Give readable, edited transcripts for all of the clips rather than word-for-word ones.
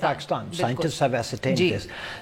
Pakistan. Scientists have ascertained this.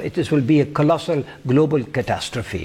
it will be a colossal global catastrophe.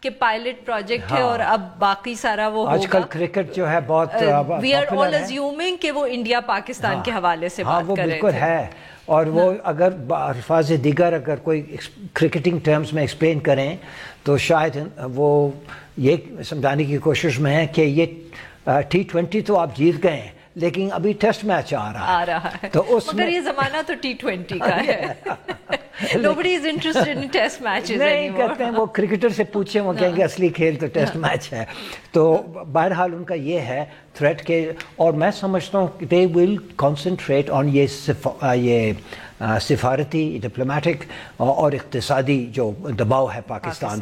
کہ pilot project ہے اور اب باقی سارا وہ ہوگا. آج کل کرکٹ جو ہے بہت وی آر آل ازیومنگ کہ وہ انڈیا پاکستان کے حوالے سے بات وہ کر رہے بالکل تھے. ہے. اور وہ اگر الفاظ دیگر اگر کوئی کرکٹنگ ٹرمز میں ایکسپلین کریں تو شاید وہ یہ سمجھانے کی کوشش میں ہے کہ یہ T20 تو آپ جیت گئے ہیں لیکن ابھی ٹیسٹ میچ آ رہا ہے تو اس مگر یہ زمانہ تو T20 کا ہے. Nobody is interested in test matches نہیں anymore. کہتے ہیں وہ کرکٹر سے پوچھیں وہ کہیں گے اصلی کھیل تو ٹیسٹ میچ ہے. تو بہرحال ان کا یہ ہے تھریٹ کے اور میں سمجھتا ہوں کہ they will concentrate on یہ سفارتی ڈپلومیٹک اور اقتصادی جو دباؤ ہے پاکستان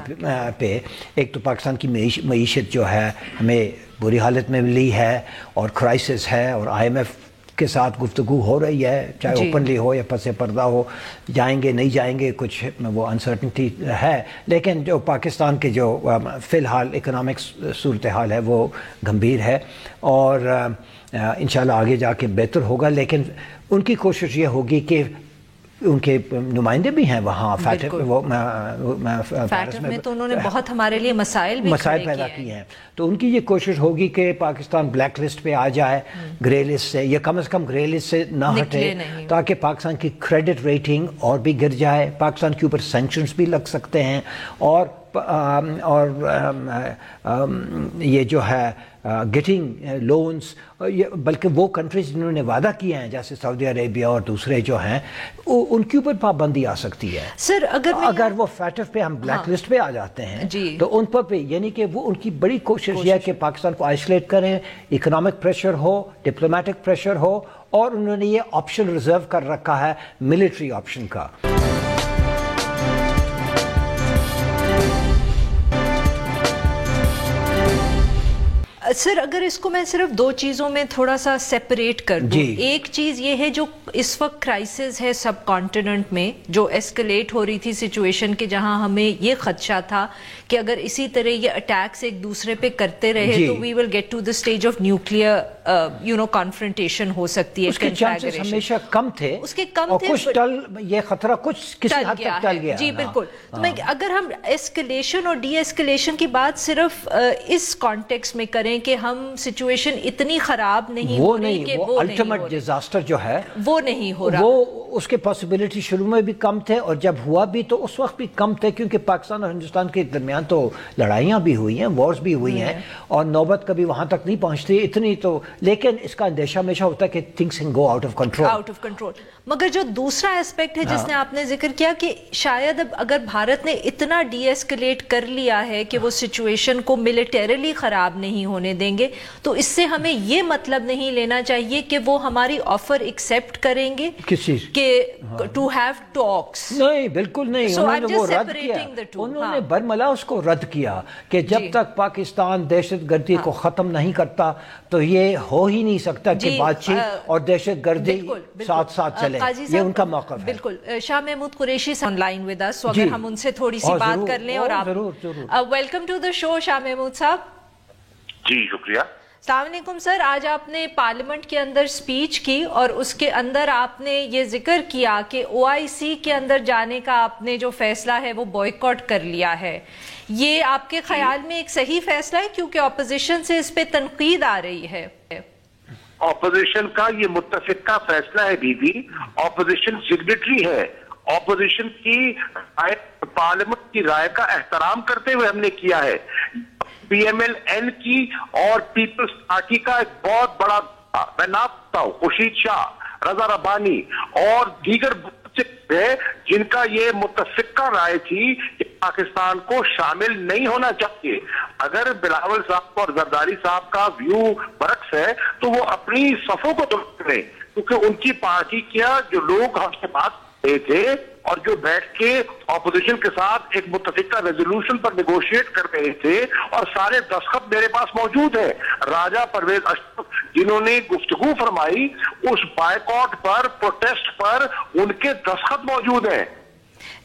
پہ. ایک تو پاکستان کی معیشت جو ہے ہمیں بری حالت میں ملی ہے اور کرائسس ہے اور IMF کے ساتھ گفتگو ہو رہی ہے چاہے اوپنلی ہو یا پس پردہ ہو, جائیں گے نہیں جائیں گے کچھ وہ انسرٹنٹی ہے. لیکن جو پاکستان کے جو فی الحال اکنامک صورتحال ہے وہ گمبھیر ہے اور انشاءاللہ آگے جا کے بہتر ہوگا. لیکن ان کی کوشش یہ ہوگی کہ ان کے نمائندے بھی ہیں وہاں فیٹف میں تو انہوں نے بہت ہمارے لیے مسائل پیدا کیے ہیں. تو ان کی یہ کوشش ہوگی کہ پاکستان بلیک لسٹ پہ آ جائے, گرے لسٹ سے, یا کم از کم گرے لسٹ سے نہ ہٹے تاکہ پاکستان کی کریڈٹ ریٹنگ اور بھی گر جائے. پاکستان کے اوپر سینکشنز بھی لگ سکتے ہیں اور یہ جو ہے گیٹنگ لونز, بلکہ وہ کنٹریز جنہوں نے وعدہ کیا ہے جیسے سعودی عربیہ اور دوسرے جو ہیں ان کے اوپر پابندی آ سکتی ہے. سر اگر وہ فیٹف پہ ہم بلیک لسٹ پہ آ جاتے ہیں تو ان پر یعنی کہ وہ ان کی بڑی کوشش یہ ہے کہ پاکستان کو آئسولیٹ کریں, اکنامک پریشر ہو, ڈپلومیٹک پریشر ہو, اور انہوں نے یہ آپشن ریزرو کر رکھا ہے ملٹری آپشن کا. سر اگر اس کو میں صرف دو چیزوں میں تھوڑا سا سیپریٹ کر دوں, ایک چیز یہ ہے جو اس وقت کرائسس ہے سب کانٹیننٹ میں, جو ایسکلیٹ ہو رہی تھی سچویشن کے, جہاں ہمیں یہ خدشہ تھا کہ اگر اسی طرح یہ اٹیکس ایک دوسرے پہ کرتے رہے تو we will get to the stage of nuclear confrontation ہو سکتی ہے. اس کے چانسز ہمیشہ کم تھے, اس کے کم تھے, کچھ یہ خطرہ کچھ کسی حد تک ٹل گیا. جی بالکل. تو میں اگر ہم ایسکلیشن اور ڈی ایسکلیشن کی بات صرف اس کانٹیکس میں کریں کہ ہم سچویشن اتنی خراب نہیں ہو رہی کہ وہ الٹیمیٹ ڈیزاسٹر جو ہے وہ نہیں ہو رہا, وہ اس کے پاسبلٹی شروع میں بھی کم تھے اور جب ہوا بھی تو اس وقت بھی کم تھے, کیونکہ پاکستان اور ہندوستان کے درمیان تو لڑائیاں بھی ہوئی ہیں, وارز بھی ہوئی ہیں, اور نوبت کبھی وہاں تک نہیں پہنچتی اتنی. تو لیکن اس کا اندیشہ ہمیشہ ہوتا ہے کہ things can go out of control. مگر جو دوسرا ایسپیکٹ ہے جس نے آپ نے ذکر کیا کہ شاید اب اگر بھارت نے اتنا ڈی ایسکلیٹ کر لیا ہے کہ وہ سچویشن کو ملیٹریلی خراب نہیں ہونے دیں گے, تو اس سے ہمیں یہ مطلب نہیں لینا چاہیے کہ وہ ہماری آفر ایکسیپٹ کریں گے کہ ٹو ہیو ٹاکس. نہیں بالکل نہیں, انہوں نے وہ رد کیا, انہوں نے برملا اس کو رد کیا کہ جب تک پاکستان دہشت گردی کو ختم نہیں کرتا تو یہ ہو ہی نہیں سکتا کہ بات چیت اور دہشت گردی ساتھ ساتھ چلے. یہ ان کا موقف ہے. بالکل. Shah Mahmood Qureshi online with us, تو اگر ہم ان سے تھوڑی سی بات کر لیں. اور آپ ویلکم ٹو دا شو شاہ محمود صاحب. جی شکریہ. السلام علیکم سر. آج آپ نے پارلیمنٹ کے اندر سپیچ کی اور اس کے اندر آپ نے یہ ذکر کیا کہ OIC کے اندر جانے کا آپ نے جو فیصلہ ہے وہ بوائیکاٹ کر لیا ہے. یہ آپ کے خیال میں ایک صحیح فیصلہ ہے, کیونکہ اپوزیشن سے اس پہ تنقید آ رہی ہے؟ اپوزیشن کا یہ متفقہ فیصلہ ہے بیوی, اپوزیشن سگنیٹری ہے. اپوزیشن کی پارلیمنٹ کی رائے کا احترام کرتے ہوئے ہم نے کیا ہے. PMLN کی اور پیپلز پارٹی کا ایک بہت بڑا, میں نام بتا ہوں, خورشید شاہ, رضا ربانی اور دیگر ہے جن کا یہ متفقہ رائے تھی کہ پاکستان کو شامل نہیں ہونا چاہیے. اگر بلاول صاحب اور زرداری صاحب کا ویو برعکس ہے تو وہ اپنی صفوں کو درست کریں, کیونکہ ان کی پارٹی کیا جو لوگ ہم سے بات کرتے تھے اور جو بیٹھ کے اپوزیشن کے ساتھ ایک متفقہ ریزولوشن پر نیگوشیٹ کر رہے تھے, اور سارے دستخط میرے پاس موجود ہیں. راجہ پرویز اشرف جنہوں نے گفتگو فرمائی اس بائیکاٹ پر, پروٹیسٹ پر, ان کے دستخط موجود ہیں.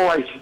OIC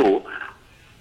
2,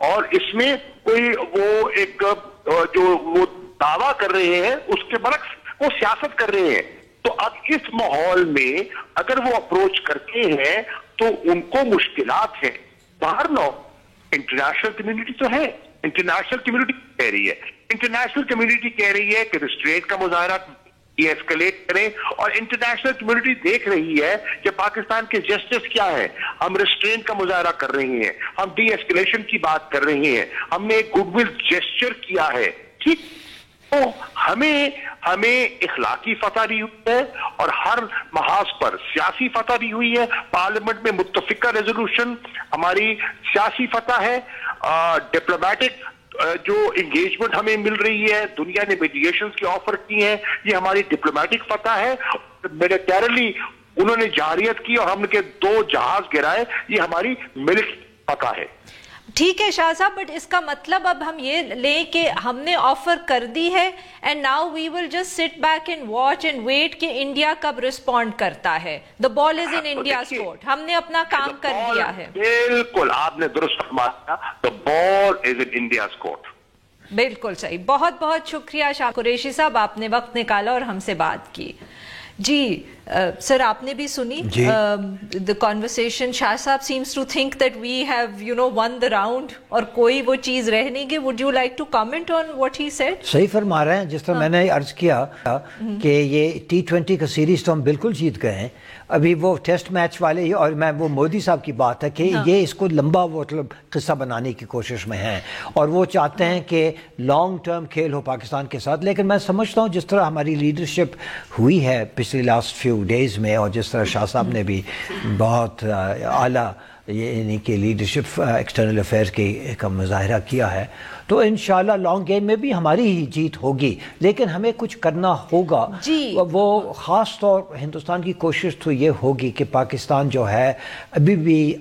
اور اس میں کوئی وہ ایک جو وہ دعویٰ کر رہے ہیں اس کے برعکس وہ سیاست کر رہے ہیں. تو اب اس ماحول میں اگر وہ اپروچ کرتے ہیں تو ان کو مشکلات ہیں. باہر لو انٹرنیشنل کمیونٹی تو ہے, انٹرنیشنل کمیونٹی کہہ رہی ہے, انٹرنیشنل کمیونٹی کہہ رہی ہے کہ ریسٹرینٹ کا مظاہرہ ڈی ایسکلیٹ کریں, اور انٹرنیشنل کمیونٹی دیکھ رہی ہے کہ پاکستان کے جسٹس کیا ہے. ہم ریسٹرینٹ کا مظاہرہ کر رہے ہیں, ہم ڈی ایسکلیشن کی بات کر رہے ہیں, ہم نے ایک گڈ ول جیسچر کیا ہے. ٹھیک, تو ہمیں اخلاقی فتح بھی ہوئی ہے اور ہر محاذ پر سیاسی فتح بھی ہوئی ہے. پارلیمنٹ میں متفقہ ریزولوشن ہماری سیاسی فتح ہے. ڈپلومیٹک جو انگیجمنٹ ہمیں مل رہی ہے, دنیا نے میڈیشنز کی آفر کی ہیں, یہ ہماری ڈپلومیٹک فتح ہے. ملیٹریلی انہوں نے جارحیت کی اور ہم نے 2 جہاز گرائے, یہ ہماری ملٹری فتح ہے. ٹھیک ہے شاہ صاحب, بٹ اس کا مطلب اب ہم یہ لیں کہ ہم نے آفر کر دی ہے and now we will just sit back and watch and wait کہ انڈیا کب رسپونڈ کرتا ہے. دا بال از ان انڈیاز کورٹ, ہم نے اپنا کام کر دیا ہے. بالکل آپ نے درست فرمایا, دا بال از ان انڈیاز کورٹ. بالکل صحیح. بہت بہت شکریہ شاہ قریشی صاحب, آپ نے وقت نکالا اور ہم سے بات کی. جی سر, آپ نے بھی سنی the conversation. شاہ صاحب seems to think that we have won the round اور کوئی وہ چیز رہ نہیں گئی. would you like to comment on what he said? صحیح فرما رہے ہیں. جس طرح میں نے عرض کیا کہ یہ T20 کا سیریز تو ہم بالکل جیت گئے ہیں. ابھی وہ ٹیسٹ میچ والے, اور میں وہ مودی صاحب کی بات ہے کہ یہ اس کو لمبا مطلب قصہ بنانے کی کوشش میں ہیں اور وہ چاہتے ہیں کہ لانگ ٹرم کھیل ہو پاکستان کے ساتھ. لیکن میں سمجھتا ہوں جس طرح ہماری لیڈرشپ ہوئی ہے پچھلی لاسٹ فیو ڈیز میں, اور جس طرح شاہ صاحب نے بھی بہت اعلیٰ یعنی کہ لیڈرشپ ایکسٹرنل افیئرز کا مظاہرہ کیا ہے, تو انشاءاللہ لانگ گیم میں بھی ہماری ہی جیت ہوگی. لیکن ہمیں کچھ کرنا ہوگا. وہ خاص طور ہندوستان کی کوشش تو یہ ہوگی کہ پاکستان جو ہے ابھی بھی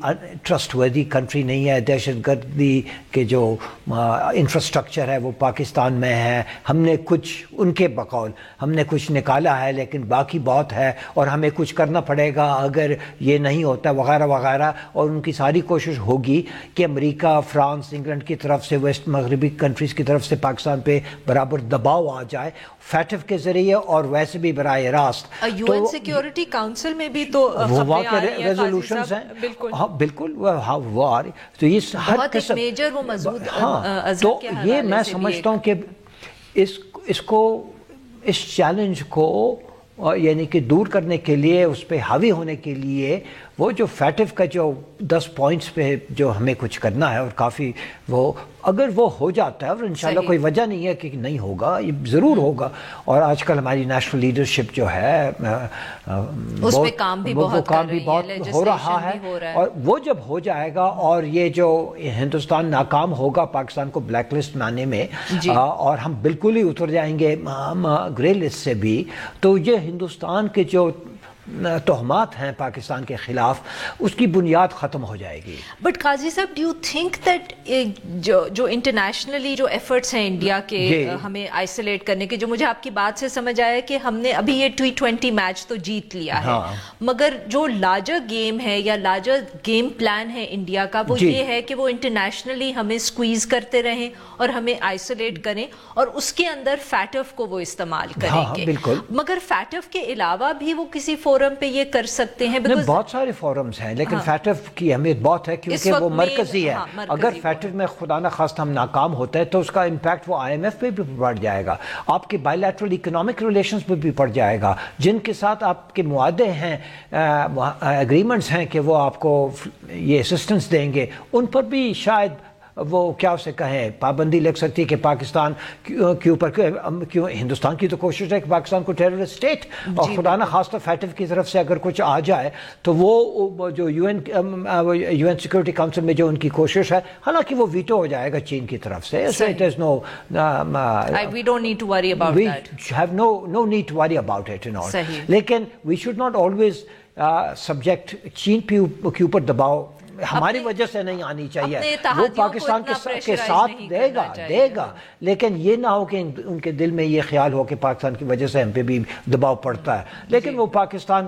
ٹرسٹ وردی کنٹری نہیں ہے. دہشت گردی کے جو انفراسٹرکچر ہے وہ پاکستان میں ہے. ہم نے کچھ ان کے بقول ہم نے کچھ نکالا ہے, لیکن باقی بہت ہے اور ہمیں کچھ کرنا پڑے گا اگر یہ نہیں ہوتا وغیرہ وغیرہ. اور ان کی ساری کوشش ہوگی کہ امریکہ, فرانس, انگلینڈ کی طرف سے, ویسٹ مغربی کنٹریز کی طرف سے پاکستان پہ برابر دباؤ آ جائے فیٹف کے ذریعے اور ویسے بھی براہ راست. یو این سیکیورٹی کاؤنسل میں بھی تو وہاں کے ریزولوشنز ہیں. ہاں بالکل, وہ آ رہی. تو یہ ہر قسم میجر وہ مضبوط. تو یہ میں سمجھتا ہوں کہ اس کو اس چیلنج کو یعنی کہ دور کرنے کے لیے, اس پہ حاوی ہونے کے لیے وہ جو فیٹف کا جو 10 پوائنٹس پہ جو ہمیں کچھ کرنا ہے, اور کافی وہ اگر وہ ہو جاتا ہے, اور انشاءاللہ کوئی وجہ نہیں ہے کہ نہیں ہوگا, یہ ضرور ہوگا. اور آج کل ہماری نیشنل لیڈرشپ جو ہے اس پہ کام بھی بہت ہو رہا ہے, اور وہ جب ہو جائے گا اور یہ جو ہندوستان ناکام ہوگا پاکستان کو بلیک لسٹ میں آنے میں, اور ہم بالکل ہی اتر جائیں گے گرے لسٹ سے بھی, تو یہ ہندوستان کے جو تہمات ہیں پاکستان کے خلاف, اس کی بنیاد ختم ہو جائے گی. بٹ قاضی صاحب, ڈو یو تھنک دیٹ جو انٹرنیشنلی جو ایفرٹس ہیں انڈیا کے ہمیں آئسولیٹ کرنے کے, جو مجھے آپ کی بات سے سمجھ آیا کہ ہم نے ابھی یہ T20 میچ تو جیت لیا ہے, مگر جو لارجر گیم ہے یا لارجر گیم پلان ہے انڈیا کا, وہ یہ ہے کہ وہ انٹرنیشنلی ہمیں سکویز کرتے رہیں اور ہمیں آئسولیٹ کریں, اور اس کے اندر فیٹف کو وہ استعمال کریں گے. مگر فیٹف کے علاوہ بھی وہ کسی فورم پہ یہ کر سکتے ہیں. بہت سارے فورمز ہیں, لیکن فیٹف کی اہمیت بہت ہے کیونکہ وہ مرکزی ہے. اگر فیٹف میں خدا نہ خواستہ ہم ناکام ہوتا ہے تو اس کا امپیکٹ وہ IMF پہ بھی پڑ جائے گا, آپ کے بائی لیٹرل اکنامک ریلیشنز پہ بھی پڑ جائے گا, جن کے ساتھ آپ کے معاہدے ہیں, اگریمنٹس ہیں کہ وہ آپ کو یہ اسسٹنس دیں گے, ان پر بھی شاید وہ کیا اسے کہیں پابندی لگ سکتی ہے کہ پاکستان کے اوپر, کیوں ہندوستان کی تو کوشش ہے کہ پاکستان کو ٹیررسٹ اسٹیٹ, اور خدا نہ خواستہ فیٹف کی طرف سے اگر کچھ آ جائے تو وہ جو یو این سیکورٹی کاؤنسل میں جو ان کی کوشش ہے, حالانکہ وہ ویٹو ہو جائے گا چین کی طرف سے. We don't need to worry about that. We have no need to worry about it and all. لیکن we should not always subject چین کے اوپر دباؤ ہماری وجہ سے نہیں آنی چاہیے. وہ پاکستان کے ساتھ دے گا, لیکن یہ نہ ہو کہ ان کے دل میں یہ خیال ہو کہ پاکستان کی وجہ سے ہم پہ بھی دباؤ پڑتا ہے. لیکن وہ پاکستان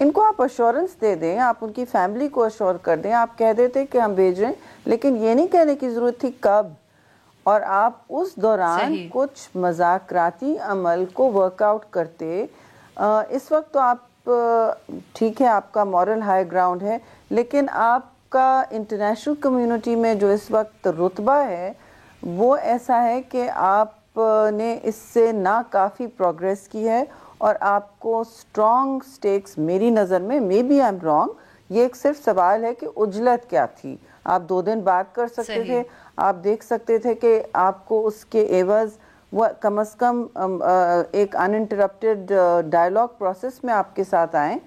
ان کو آپ اشورنس دے دیں, آپ ان کی فیملی کو اشور کر دیں, آپ کہہ دیتے کہ ہم بھیج رہے ہیں, لیکن یہ نہیں کہنے کی ضرورت تھی کب, اور آپ اس دوران کچھ مذاکراتی عمل کو ورک آؤٹ کرتے. اس وقت تو آپ ٹھیک ہے, آپ کا مورل ہائی گراؤنڈ ہے, لیکن آپ کا انٹرنیشنل کمیونٹی میں جو اس وقت رتبہ ہے وہ ایسا ہے کہ آپ نے اس سے ناکافی پروگریس کی ہے, اور آپ کو اسٹرانگ سٹیکس, میری نظر میں, maybe I am wrong, یہ ایک صرف سوال ہے کہ عجلت کیا تھی. آپ 2 دن بات کر سکتے تھے, آپ دیکھ سکتے تھے کہ آپ کو اس کے عوض وہ کم از کم ایک انٹرپٹیڈ ڈائلاگ پروسیس میں آپ کے ساتھ آئیں.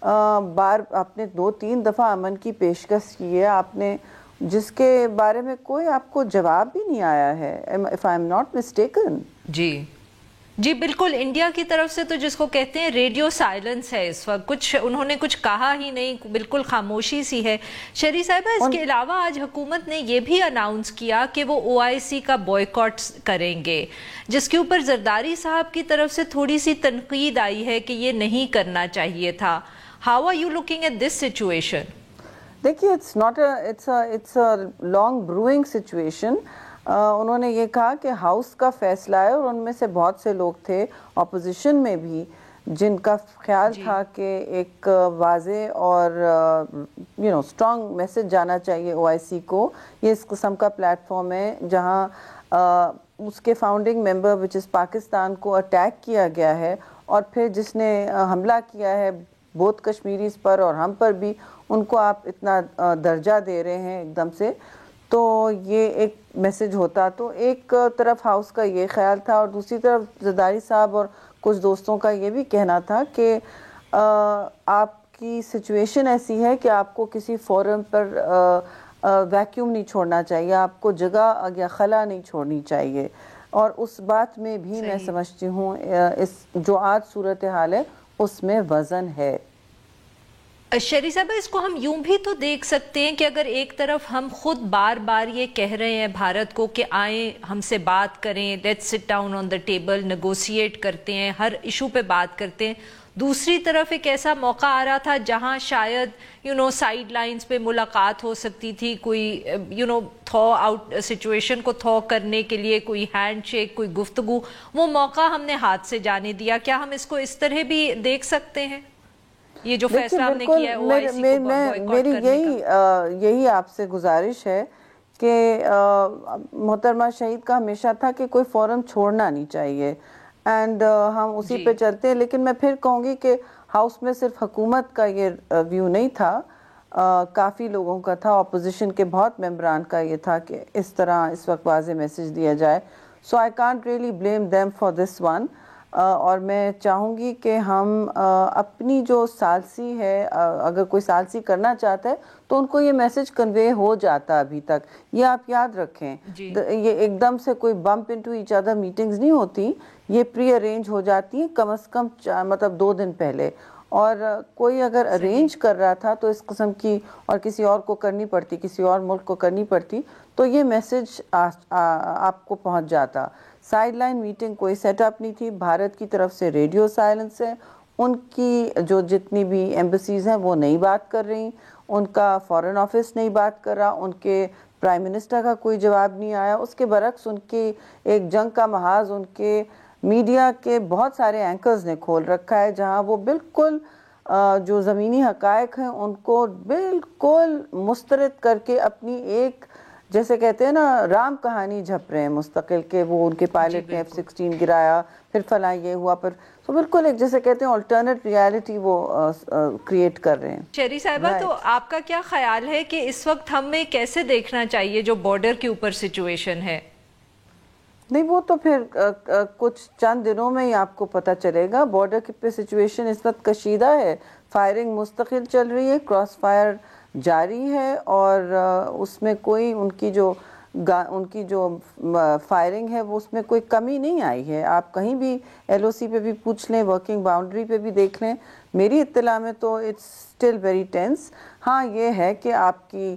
آپ نے 2-3 دفعہ امن کی پیشکش کی ہے آپ نے, جس کے بارے میں کوئی آپ کو جواب بھی نہیں آیا ہے, if I am not mistaken. جی بالکل, انڈیا کی طرف سے تو جس کو کہتے ہیں ریڈیو سائلنس ہے اس وقت, انہوں نے کچھ کہا ہی نہیں, بالکل خاموشی سی ہے. شہری صاحبہ, اس کے علاوہ آج حکومت نے یہ بھی اناؤنس کیا کہ وہ OIC کا بوائیکاٹ کریں گے, جس کے اوپر زرداری صاحب کی طرف سے تھوڑی سی تنقید آئی ہے کہ یہ نہیں کرنا چاہیے تھا. How are you looking at this situation? دیکھیے, it's a long brewing situation. انہوں نے یہ کہا کہ ہاؤس کا فیصلہ ہے, اور ان میں سے بہت سے لوگ تھے اپوزیشن میں بھی جن کا خیال تھا کہ ایک واضح اور اسٹرانگ میسج جانا چاہیے OIC کو. یہ اس قسم کا پلیٹ فارم ہے جہاں اس کے فاؤنڈنگ ممبر وچ از پاکستان کو اٹیک کیا گیا ہے, اور پھر جس نے حملہ کیا ہے بہت کشمیریز پر اور ہم پر بھی, ان کو آپ اتنا درجہ دے رہے ہیں ایک دم سے. تو یہ ایک میسج ہوتا, تو ایک طرف ہاؤس کا یہ خیال تھا, اور دوسری طرف زرداری صاحب اور کچھ دوستوں کا یہ بھی کہنا تھا کہ آپ کی سچویشن ایسی ہے کہ آپ کو کسی فورم پر ویکیوم نہیں چھوڑنا چاہیے, آپ کو جگہ یا خلا نہیں چھوڑنی چاہیے. اور اس بات میں بھی میں سمجھتی ہوں اس جو آج صورتحال ہے اس میں وزن ہے. شہری صاحبہ, اس کو ہم یوں بھی تو دیکھ سکتے ہیں کہ اگر ایک طرف ہم خود بار بار یہ کہہ رہے ہیں بھارت کو کہ آئیں ہم سے بات کریں, let's sit down on the table, negotiate کرتے ہیں, ہر ایشو پہ بات کرتے ہیں, دوسری طرف ایک ایسا موقع آ رہا تھا جہاں شاید سائیڈ لائنز پہ ملاقات ہو سکتی تھی, کوئی تھو آؤٹ سچویشن کو تھو کرنے کے لیے کوئی ہینڈ شیک, کوئی گفتگو, وہ موقع ہم نے ہاتھ سے جانے دیا. کیا ہم اس کو اس طرح بھی دیکھ سکتے ہیں, یہ جو فیصلہ ہم نے کیا ہے OIC کو بوائیکاٹ کرنے کا؟ یہی آپ سے گزارش ہے کہ محترمہ شہید کا ہمیشہ تھا کہ کوئی فورم چھوڑنا نہیں چاہیے, اینڈ ہم اسی پہ چلتے ہیں. لیکن میں پھر کہوں گی کہ ہاؤس میں صرف حکومت کا یہ ویو نہیں تھا, کافی لوگوں کا تھا, اپوزیشن کے بہت ممبران کا یہ تھا کہ اس طرح اس وقت واضح میسج دیا جائے. So I can't really blame them for this one. اور میں چاہوں گی کہ ہم اپنی جو ثالثی ہے, اگر کوئی ثالثی کرنا چاہتا ہے تو ان کو یہ میسج کنوے ہو جاتا ابھی تک. یہ آپ یاد رکھیں, یہ ایک دم سے کوئی bump into each other meetings نہیں ہوتی, یہ پری ارینج ہو جاتی ہیں کم از کم مطلب 2 دن پہلے. اور کوئی اگر ارینج کر رہا تھا تو اس قسم کی اور کسی اور کو کرنی پڑتی, کسی اور ملک کو کرنی پڑتی, تو یہ میسج آپ کو پہنچ جاتا. سائیڈ لائن میٹنگ کوئی سیٹ اپ نہیں تھی, بھارت کی طرف سے ریڈیو سائلنس ہے, ان کی جو جتنی بھی ایمبیسیز ہیں وہ نہیں بات کر رہی, ان کا فارن آفس نہیں بات کر رہا, ان کے پرائم منسٹر کا کوئی جواب نہیں آیا. اس کے برعکس ان کی ایک جنگ کا محاذ ان کے میڈیا کے بہت سارے اینکرز نے کھول رکھا ہے, جہاں وہ بالکل جو زمینی حقائق ہیں ان کو بالکل مسترد کر کے اپنی ایک جیسے کہتے ہیں نا رام کہانی جھپ رہے ہیں مستقل کے. وہ ان کے پائلٹ نے F-16 گرایا, پھر فلاں یہ ہوا, پر تو بالکل ایک جیسے کہتے ہیں آلٹرنیٹ ریالٹی وہ کریٹ کر رہے ہیں. شہری صاحبہ, تو آپ کا کیا خیال ہے کہ اس وقت ہمیں کیسے دیکھنا چاہیے جو بارڈر کے اوپر سچویشن ہے؟ نہیں, وہ تو پھر کچھ چند دنوں میں ہی آپ کو پتہ چلے گا. بارڈر پہ سچویشن اس وقت کشیدہ ہے, فائرنگ مستقل چل رہی ہے, کراس فائر جاری ہے, اور اس میں کوئی ان کی جو فائرنگ ہے وہ اس میں کوئی کمی نہیں آئی ہے. آپ کہیں بھی LOC پہ بھی پوچھ لیں, ورکنگ باؤنڈری پہ بھی دیکھ لیں, میری اطلاع میں تو اٹس اسٹل ویری ٹینس. ہاں یہ ہے کہ آپ کی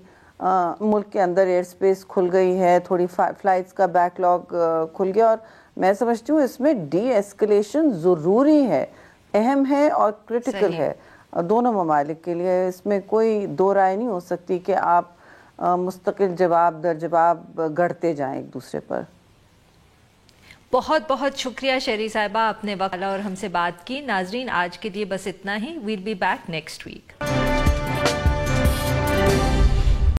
ملک کے اندر ایئر سپیس کھل گئی ہے, تھوڑی فلائٹس کا بیک لاگ کھل گیا, اور میں سمجھتی ہوں اس میں ڈی ایسکلیشن ضروری ہے, اہم ہے اور کرٹیکل ہے. دونوں ممالک کے لیے. اس میں کوئی دو رائے نہیں ہو سکتی کہ آپ مستقل جواب در جواب گڑھتے جائیں ایک دوسرے پر. بہت بہت شکریہ شہری صاحبہ، آپ نے وقت اور ہم سے بات کی. ناظرین آج کے لیے بس اتنا ہی. We'll be back next week.